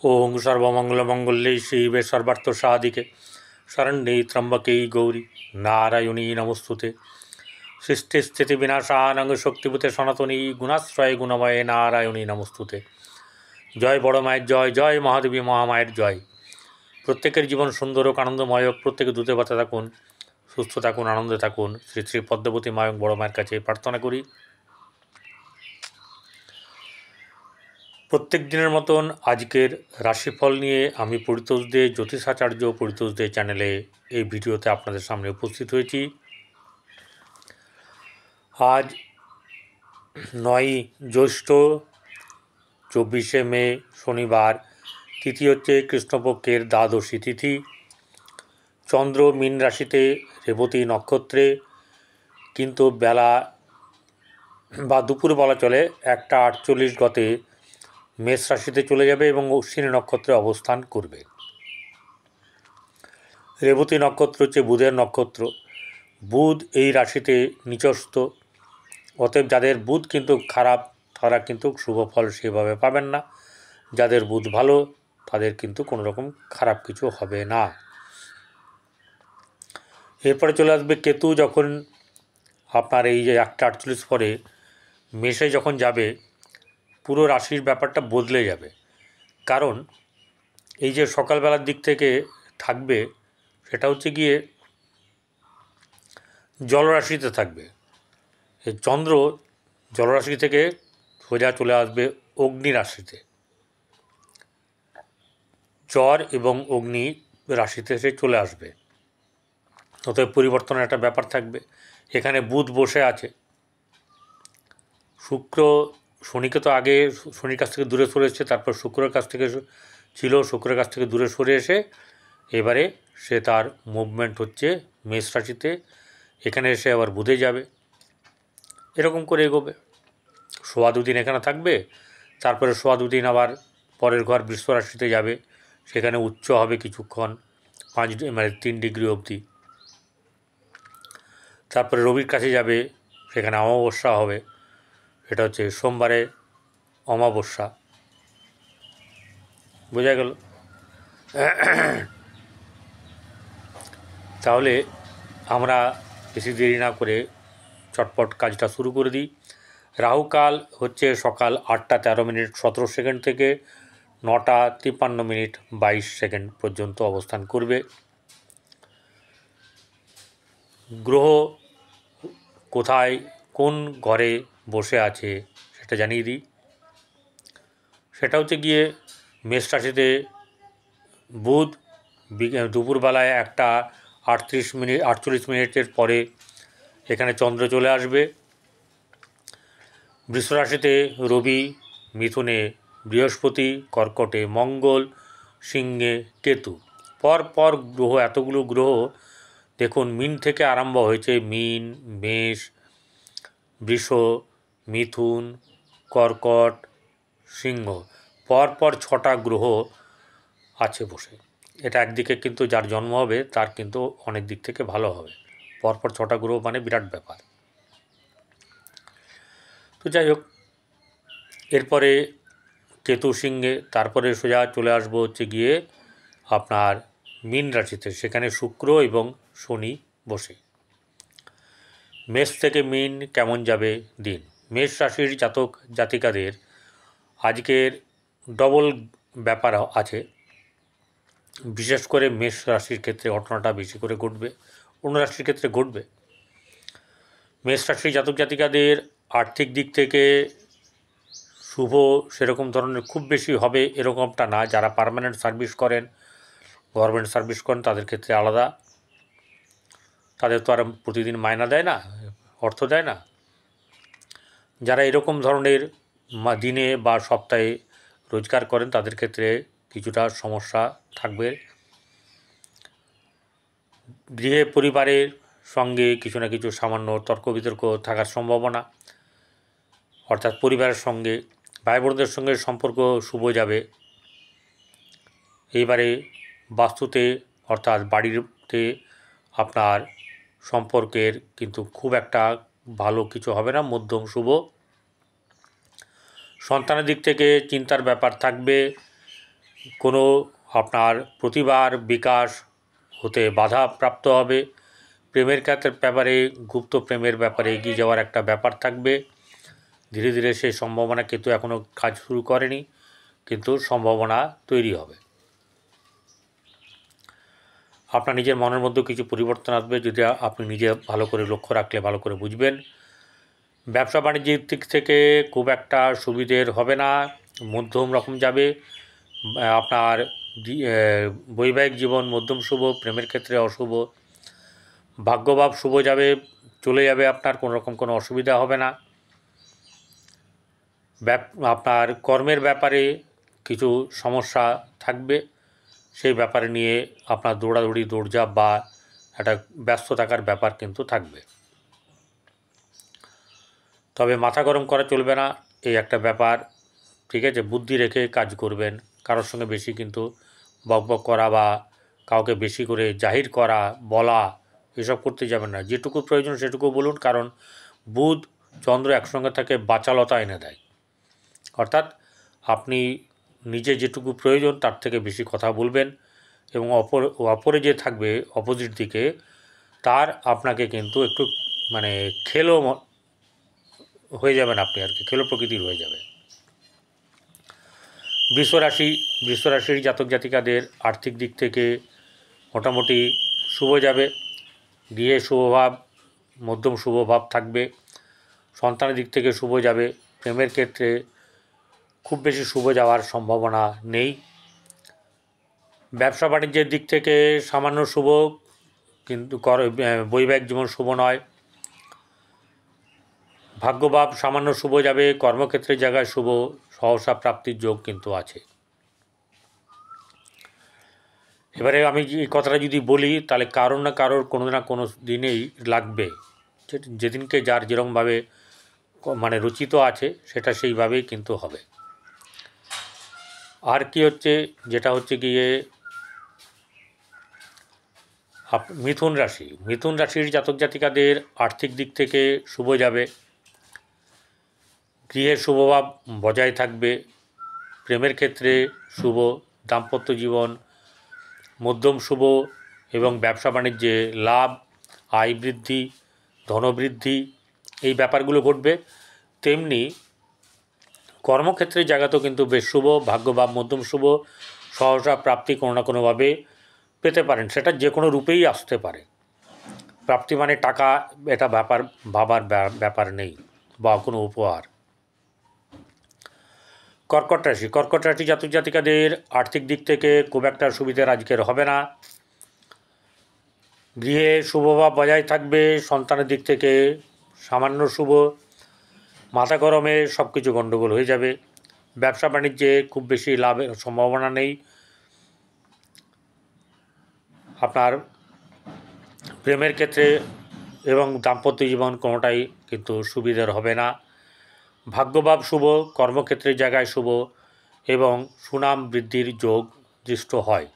ओं सर्वमंगलमंगल्ये शिवे सर्वार्थसाधिके शरण्ये त्र्यंबके गौरी नारायणी नमोस्तुते। सृष्टिस्थितिविनाशानं शक्तिभूते सनातनी गुणाश्रय गुणमये नारायणी नमोस्तुते। जय बड़ मायर जय, जय महादेवी महामायर जय। प्रत्येकेर जीवन सुंदर और आनंदमय হোক, प्रत्येके दूते बाঁচা থাকুন, সুস্থ থাকুন, আনন্দে থাকুন। শ্রী শ্রী পদ্মবতী মা এবং বড় মায়ের কাছে প্রার্থনা করি। প্রত্যেক দিনের মতন আজকের রাশিফল নিয়ে আমি পরিতোষ দে জ্যোতিষাচার্য পরিতোষ দে চ্যানেলে এই ভিডিওতে আপনাদের সামনে উপস্থিত হয়েছি। আজ 9 জ্যৈষ্ঠ 24শে মে শনিবার, তিথি হচ্ছে কৃষ্ণপক্ষের দ্বাদশী তিথি। চন্দ্র মীন রাশিতে রেবতী নক্ষত্রে, কিন্তু বেলা বা দুপুর বলা চলে 1:48 গতে মেষ রাশিতে চলে যাবে এবং অশ্বিনী নক্ষত্রে অবস্থান করবে। রেবতী নক্ষত্র হচ্ছে বুধের নক্ষত্র। বুধ এই রাশিতে নিচস্থ, অতএব যাদের বুধ কিন্তু খারাপ তারা কিন্তু শুভ ফল সেভাবে পাবেন না। যাদের বুধ ভালো তাদের কিন্তু কোনো রকম খারাপ কিছু হবে না। এরপরে চলে আসবে কেতু। যখন আপনার এই যে 1:48 পরে মেষে যখন যাবে, পুরো রাশির ব্যাপারটা বদলে যাবে। কারণ এই যে সকালবেলার দিক থেকে থাকবে সেটা হচ্ছে গিয়ে জলরাশিতে থাকবে। এই চন্দ্র জলরাশি থেকে সোজা চলে আসবে অগ্নি রাশিতে। জ্বর এবং অগ্নি রাশিতে সে চলে আসবে, অতএব পরিবর্তনের একটা ব্যাপার থাকবে। এখানে বুধ বসে আছে। শুক্র শনিকে তো আগে শনির কাছ থেকে দূরে সরে এসেছে, তারপর শুক্রের কাছ থেকে ছিল, শুক্রের কাছ থেকে দূরে সরে এসে এবারে সে তার মুভমেন্ট হচ্ছে মেষ রাশিতে। এখানে এসে আবার বুধে যাবে, এরকম করে এগোবে। সোয়া দুদিন এখানে থাকবে, তারপরে সোয়া দুদিন আবার পরের ঘর বৃষ রাশিতে যাবে, সেখানে উচ্চ হবে কিছুক্ষণ, 3 ডিগ্রি অবধি। তারপরে রবির কাছে যাবে, সেখানে অমাবস্যা হবে, এটা হচ্ছে সোমবারে অমাবস্যা। বোঝা গেল? তাহলে আমরা বেশি দেরি না করে চটপট কাজটা শুরু করে দিই। রাহুকাল হচ্ছে সকাল 8:13:17 থেকে 9:53:22 পর্যন্ত অবস্থান করবে। গ্রহ কোথায় কোন ঘরে বসে আছে সেটা জানিয়ে দিই। সেটা হচ্ছে গিয়ে মেষ রাশিতে বুধ দুপুরবেলায় 1:48 পরে এখানে চন্দ্র চলে আসবে। বৃষ রাশিতে রবি, মিথুনে বৃহস্পতি, কর্কটে মঙ্গল, সিংহে কেতু। পর গ্রহ, এতগুলো গ্রহ দেখুন, মিন থেকে আরম্ভ হয়েছে, মিন, মেষ, বৃষ, মিথুন, কর্কট, সিংহ, পর 6টা গ্রহ আছে বসে। এটা একদিকে কিন্তু যার জন্ম হবে তার কিন্তু অনেক দিক থেকে ভালো হবে। পরপর 6টা গ্রহ মানে বিরাট ব্যাপার। তো যাই হোক, এরপরে কেতু সিংহে, তারপরে সোজা চলে আসবো হচ্ছে গিয়ে আপনার মীন রাশিতে, সেখানে শুক্র এবং শনি বসে। মেষ থেকে মীন কেমন যাবে দিন? মেষ রাশির জাতক জাতিকাদের আজকের ডবল ব্যাপার আছে। বিশেষ করে মেষ রাশির ক্ষেত্রে ঘটনাটা বেশি করে ঘটবে, অন্য রাশির ক্ষেত্রে ঘটবে। মেষ রাশির জাতক জাতিকাদের আর্থিক দিক থেকে শুভ সেরকম ধরনের খুব বেশি হবে এরকমটা না। যারা পার্মানেন্ট সার্ভিস করেন, গভর্নমেন্ট সার্ভিস করেন, তাদের ক্ষেত্রে আলাদা। তাদের তো আর প্রতিদিন মায়না দেয় না, অর্থ দেয় না। যারা এরকম ধরনের দিনে বা সপ্তাহে রোজগার করেন তাদের ক্ষেত্রে কিছুটা সমস্যা থাকবে। গৃহে পরিবারের সঙ্গে কিছু না কিছু সামান্য তর্ক বিতর্ক থাকার সম্ভাবনা, অর্থাৎ পরিবারের সঙ্গে, ভাই বোনদের সঙ্গে সম্পর্ক শুভ যাবে। এইবারে বাস্তুতে অর্থাৎ বাড়িতে আপনার সম্পর্কের কিন্তু খুব একটা ভালো কিছু হবে না, মধ্যম শুভ। সন্তানের দিক থেকে চিন্তার ব্যাপার থাকবে। কোনো আপনার প্রতিভার বিকাশ হতে বাধা প্রাপ্ত হবে। প্রেমের ব্যাপারে, গুপ্ত প্রেমের ব্যাপারে এগিয়ে যাওয়ার একটা ব্যাপার থাকবে। ধীরে ধীরে সেই সম্ভাবনা কিন্তু এখনও কাজ শুরু করেনি, কিন্তু সম্ভাবনা তৈরি হবে। আপনার নিজের মনের মধ্যেও কিছু পরিবর্তন আসবে, যদি আপনি নিজে ভালো করে লক্ষ্য রাখলে ভালো করে বুঝবেন। ব্যবসা বাণিজ্যের দিক থেকে খুব একটা সুবিধের হবে না, মধ্যম রকম যাবে। আপনার বৈবাহিক জীবন মধ্যম শুভ, প্রেমের ক্ষেত্রে অশুভ। ভাগ্যভাব শুভ যাবে, চলে যাবে, আপনার কোনো রকম কোনো অসুবিধা হবে না। আপনার কর্মের ব্যাপারে কিছু সমস্যা থাকবে, সেই ব্যাপারে নিয়ে আপনার দৌড়াদৌড়ি দৌড়ঝাঁপ বা একটা ব্যস্ত থাকার ব্যাপার কিন্তু থাকবে। তবে মাথা গরম করা চলবে না, এই একটা ব্যাপার, ঠিক আছে? বুদ্ধি রেখে কাজ করবেন। কারোর সঙ্গে বেশি কিন্তু বকবক করা বা কাউকে বেশি করে জাহির করা, বলা, এসব করতে যাবেন না। যেটুকু প্রয়োজন সেটুকু বলুন, কারণ বুধ চন্দ্র একসঙ্গে থাকে বাচালতা এনে দেয়। অর্থাৎ আপনি নিজে যেটুকু প্রয়োজন তার থেকে বেশি কথা বলবেন, এবং অপরে যে থাকবে অপোজিট দিকে, তার আপনাকে কিন্তু একটু মানে খেলো হয়ে যাবেন আপনি, আর কি খেলো প্রকৃতির হয়ে যাবে। বৃষরাশির জাতক জাতিকাদের আর্থিক দিক থেকে মোটামুটি শুভ যাবে। গৃহে শুভভাব, মধ্যম শুভভাব থাকবে। সন্তানের দিক থেকে শুভ যাবে। প্রেমের ক্ষেত্রে খুব বেশি শুভ যাওয়ার সম্ভাবনা নেই। ব্যবসা বাণিজ্যের দিক থেকে সামান্য শুভ, কিন্তু বৈবাহিক জীবন শুভ নয়। ভাগ্যভাব সামান্য শুভ যাবে। কর্মক্ষেত্রের জায়গায় শুভ, সহসা প্রাপ্তির যোগ কিন্তু আছে। এবারে আমি এই কথাটা যদি বলি, তাহলে কারোর না কারোর কোনো না কোনো দিনেই লাগবে। যেদিনকে যার যেরকমভাবে মানে রচিত আছে, সেটা সেইভাবেই কিন্তু হবে। আর কি হচ্ছে, যেটা হচ্ছে গিয়ে মিথুন রাশির জাতক জাতিকাদের আর্থিক দিক থেকে শুভ যাবে। গৃহের শুভভাব বজায় থাকবে। প্রেমের ক্ষেত্রে শুভ, দাম্পত্য জীবন মধ্যম শুভ, এবং ব্যবসা বাণিজ্যে লাভ, আয় বৃদ্ধি, ধনবৃদ্ধি, এই ব্যাপারগুলো ঘটবে। তেমনি কর্মক্ষেত্রের জায়গাতেও কিন্তু বেশ শুভ, ভাগ্যভাব মধ্যম শুভ, সহসা প্রাপ্তি কোনো না কোনোভাবে পেতে পারেন। সেটা যে কোনো রূপেই আসতে পারে। প্রাপ্তি মানে টাকা, এটা ভাবার ব্যাপার নেই, বা কোনো উপহার। কর্কট রাশি জাতক জাতিকাদের আর্থিক দিক থেকে খুব একটা সুবিধার আজকের হবে না। গৃহে শুভভাব বজায় থাকবে। সন্তানের দিক থেকে সামান্য শুভ। মাথা গরমে সব কিছু গণ্ডগোল হয়ে যাবে। ব্যবসা বাণিজ্যে খুব বেশি লাভের সম্ভাবনা নেই। আপনার প্রেমের ক্ষেত্রে এবং দাম্পত্য জীবন কোনোটাই কিন্তু সুবিধার হবে না। ভাগ্যভাব শুভ, কর্মক্ষেত্রের জায়গায় শুভ, এবং সুনাম বৃদ্ধির যোগ দৃষ্ট হয়।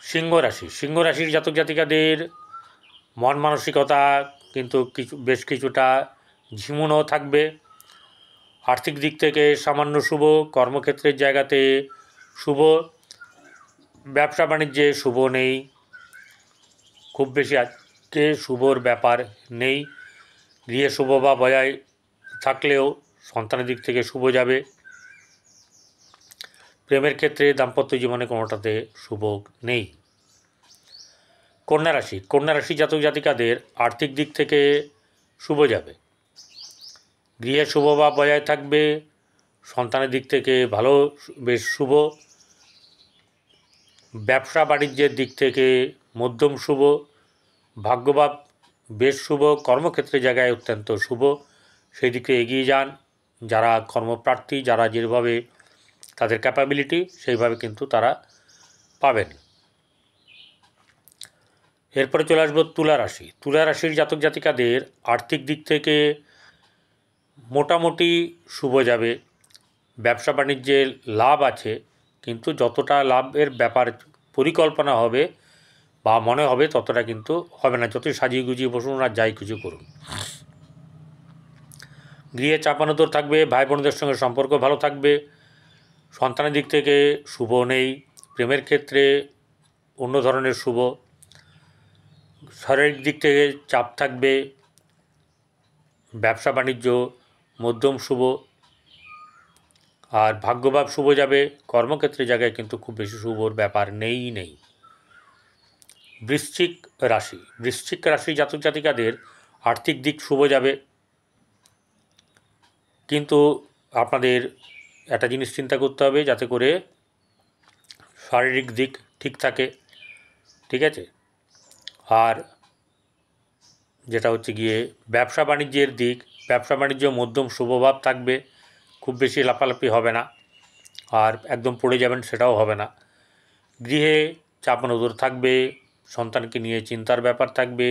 সিংহ রাশির জাতক জাতিকাদের মন মানসিকতা কিন্তু বেশ কিছুটা ঝিমুনো থাকবে। আর্থিক দিক থেকে সামান্য শুভ, কর্মক্ষেত্রের জায়গাতে শুভ, ব্যবসা বাণিজ্যে শুভ নেই, খুব বেশি আজকে শুভর ব্যাপার নেই। গৃহে শুভ বা বজায় থাকলেও সন্তানের দিক থেকে শুভ যাবে। প্রেমের ক্ষেত্রে দাম্পত্য জীবনে কোনোটাতে শুভ নেই। কন্যা রাশি জাতক জাতিকাদের আর্থিক দিক থেকে শুভ যাবে। গৃহে শুভ বা বজায় থাকবে। সন্তানের দিক থেকে ভালো, বেশ শুভ। ব্যবসা বাণিজ্যের দিক থেকে মধ্যম শুভ। ভাগ্যভাব বেশ শুভ। কর্মক্ষেত্রের জায়গায় অত্যন্ত শুভ, সেই দিকে এগিয়ে যান। যারা কর্মপ্রার্থী, যারা যেভাবে তাদের ক্যাপাবিলিটি, সেইভাবে কিন্তু তারা পাবেন। এরপরে চলে আসবো তুলা রাশির জাতক জাতিকাদের আর্থিক দিক থেকে মোটামুটি শুভ যাবে। ব্যবসা বাণিজ্যে লাভ আছে, কিন্তু যতটা লাভের ব্যাপার পরিকল্পনা হবে বা মনে হবে ততটা কিন্তু হবে না, যতই সাজিয়ে গুজিয়ে বসুন আর যাই কিছু করুন। গৃহে চাপানোতর থাকবে। ভাই বোনদের সঙ্গে সম্পর্ক ভালো থাকবে। সন্তানের দিক থেকে শুভ নেই। প্রেমের ক্ষেত্রে অন্য ধরনের শুভ। শারীরিক দিক থেকে চাপ থাকবে। ব্যবসা বাণিজ্য মধ্যম শুভ। আর ভাগ্যভাব শুভ যাবে। কর্মক্ষেত্রে জায়গায় কিন্তু খুব বেশি শুভর ব্যাপার নেই। বৃশ্চিক রাশি জাতক জাতিকাদের আর্থিক দিক শুভ যাবে, কিন্তু আপনাদের একটা জিনিস চিন্তা করতে হবে যাতে করে শারীরিক দিক ঠিক থাকে, ঠিক আছে। আর যেটা হচ্ছে গিয়ে ব্যবসা বাণিজ্য মধ্যম শুভভাব থাকবে, খুব বেশি লাফালাফি হবে না, আর একদম পড়ে যাবেন সেটাও হবে না। গৃহে চাপ নজর থাকবে, সন্তানকে নিয়ে চিন্তার ব্যাপার থাকবে।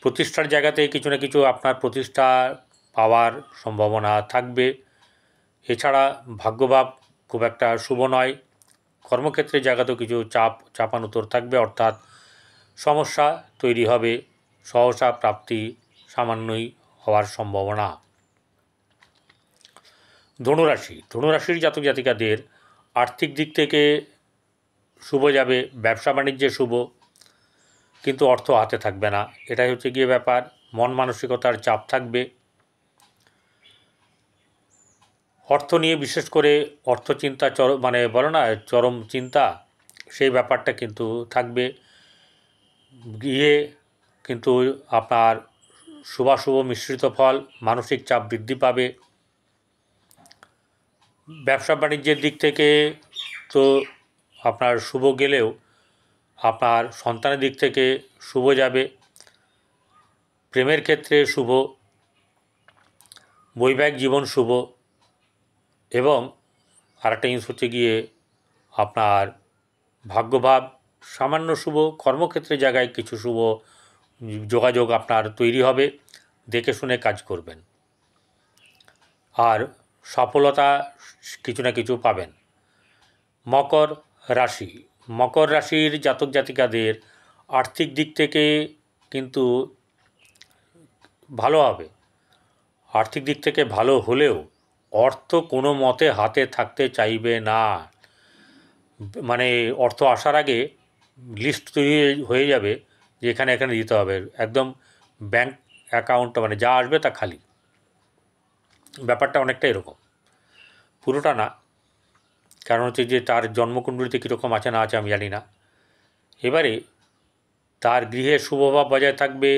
প্রতিষ্ঠার জায়গাতে কিছু না কিছু আপনার প্রতিষ্ঠা পাওয়ার সম্ভাবনা থাকবে। এছাড়া ভাগ্যভাব খুব একটা শুভ নয়। কর্মক্ষেত্রের জায়গাতেও কিছু চাপানোতর থাকবে, অর্থাৎ সমস্যা তৈরি হবে, সহসা প্রাপ্তি সামান্যই হওয়ার সম্ভাবনা। ধনুরাশির জাতক জাতিকাদের আর্থিক দিক থেকে শুভ যাবে, ব্যবসা বাণিজ্যে শুভ, কিন্তু অর্থ হাতে থাকবে না, এটাই হচ্ছে গিয়ে ব্যাপার। মন মানসিকতার চাপ থাকবে। অর্থ নিয়ে বিশেষ করে অর্থচিন্তা বলে না চরম চিন্তা, সেই ব্যাপারটা কিন্তু থাকবে। গিয়ে কিন্তু আপনার শুভাশুভ মিশ্রিত ফল, মানসিক চাপ বৃদ্ধি পাবে। ব্যবসা বাণিজ্যের দিক থেকে তো আপনার শুভ গেলেও আপনার সন্তানের দিক থেকে শুভ যাবে। প্রেমের ক্ষেত্রে শুভ, বৈবাহিক জীবন শুভ, এবং আরেকটা জিনিস হচ্ছে গিয়ে আপনার ভাগ্যভাব সামান্য শুভ। কর্মক্ষেত্রে জায়গায় কিছু শুভ যোগাযোগ আপনার তৈরি হবে, দেখে শুনে কাজ করবেন, আর সফলতা কিছু না কিছু পাবেন। মকর রাশির জাতক জাতিকাদের আর্থিক দিক থেকে কিন্তু ভালো হবে। আর্থিক দিক থেকে ভালো হলেও অর্থ কোনো মতে হাতে থাকতে চাইবে না। মানে অর্থ আসার আগে লিস্ট তৈরি হয়ে যাবে যে এখানে দিতে হবে, একদম ব্যাংক অ্যাকাউন্টটা মানে যা আসবে তা খালি। ব্যাপারটা অনেকটা এরকম, পুরোটা না, কারণ হচ্ছে যে তার জন্মকুণ্ডলিতে কীরকম আছে না আছে আমি জানি না। এবারে তার গৃহে শুভভাব বজায় থাকবে,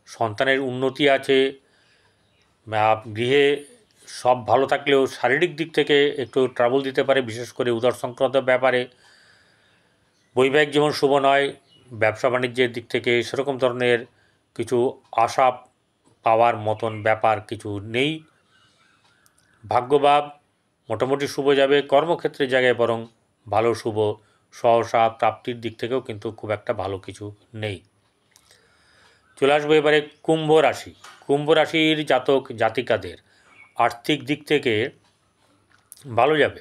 সন্তানের উন্নতি আছে, গৃহে সব ভালো থাকলেও শারীরিক দিক থেকে একটু ট্রাবল দিতে পারে, বিশেষ করে উদর সংক্রান্ত ব্যাপারে। বৈবাহিক জীবন শুভ নয়। ব্যবসা বাণিজ্যের দিক থেকে সেরকম ধরনের কিছু আশা পাওয়ার মতন ব্যাপার কিছু নেই। ভাগ্যভাব মোটামুটি শুভ যাবে। কর্মক্ষেত্রের জায়গায় বরং ভালো শুভ, সহসা প্রাপ্তির দিক থেকেও কিন্তু খুব একটা ভালো কিছু নেই। চলে আসবো এবারে কুম্ভ রাশির জাতক জাতিকাদের আর্থিক দিক থেকে ভালো যাবে।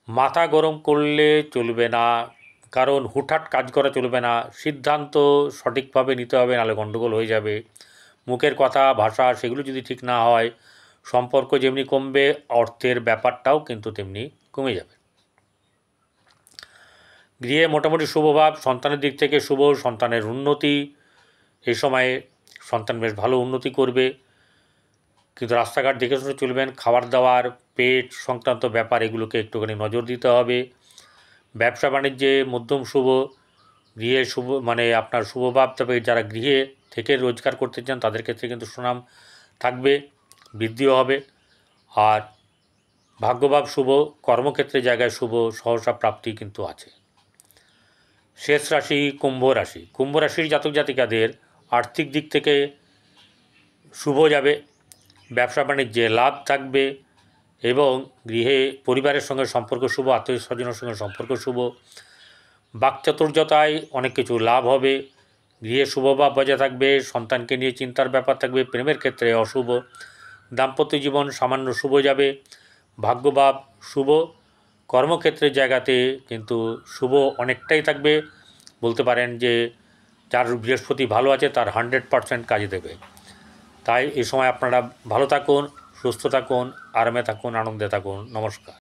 মাথা গরম করলে চলবে না, কারণ হুটহাট কাজ করা চলবে না, সিদ্ধান্ত সঠিকভাবে নিতে হবে, নাহলে গণ্ডগোল হয়ে যাবে। মুখের কথা ভাষা সেগুলো যদি ঠিক না হয়, সম্পর্ক যেমনি কমবে, অর্থের ব্যাপারটাও কিন্তু তেমনি কমে যাবে। গৃহে মোটামুটি শুভভাব, সন্তানের দিক থেকে শুভ, সন্তানের উন্নতি, এই সময়ে সন্তান বেশ ভালো উন্নতি করবে, কিন্তু রাস্তাঘাট দেখে শুনে চলবেন। খাবার দাবার, পেট সংক্রান্ত ব্যাপার, এগুলোকে একটুখানি নজর দিতে হবে। ব্যবসা বাণিজ্যে মধ্যম শুভ, গৃহে শুভ আপনার শুভভাব, তবে যারা গৃহে থেকে রোজগার করতে চান তাদের ক্ষেত্রে কিন্তু সুনাম থাকবে, বৃদ্ধিও হবে। আর ভাগ্যভাব শুভ, কর্মক্ষেত্রে জায়গায় শুভ, সহসা প্রাপ্তি কিন্তু আছে। শেষ রাশি কুম্ভ রাশির জাতক জাতিকাদের আর্থিক দিক থেকে শুভ যাবে, ব্যবসা বাণিজ্যে লাভ থাকবে, এবং গৃহে পরিবারের সঙ্গে সম্পর্ক শুভ, আত্মীয় স্বজনের সঙ্গে সম্পর্ক শুভ। বাকচাতুর্যতায় অনেক কিছু লাভ হবে। গৃহে শুভভাব বজায় থাকবে, সন্তানকে নিয়ে চিন্তার ব্যাপার থাকবে। প্রেমের ক্ষেত্রে অশুভ। দাম্পত্য জীবন সামান্য শুভ যাবে, ভাগ্যভাব শুভ। কর্মক্ষেত্রের জায়গাতে কিন্তু শুভ অনেকটাই থাকবে, বলতে পারেন যে যার বৃহস্পতি ভালো আছে তার 100% কাজে দেবে। তাই এই সময় আপনারা ভালো থাকুন, সুস্থ থাকুন, আরামে থাকুন, আনন্দে থাকুন। নমস্কার।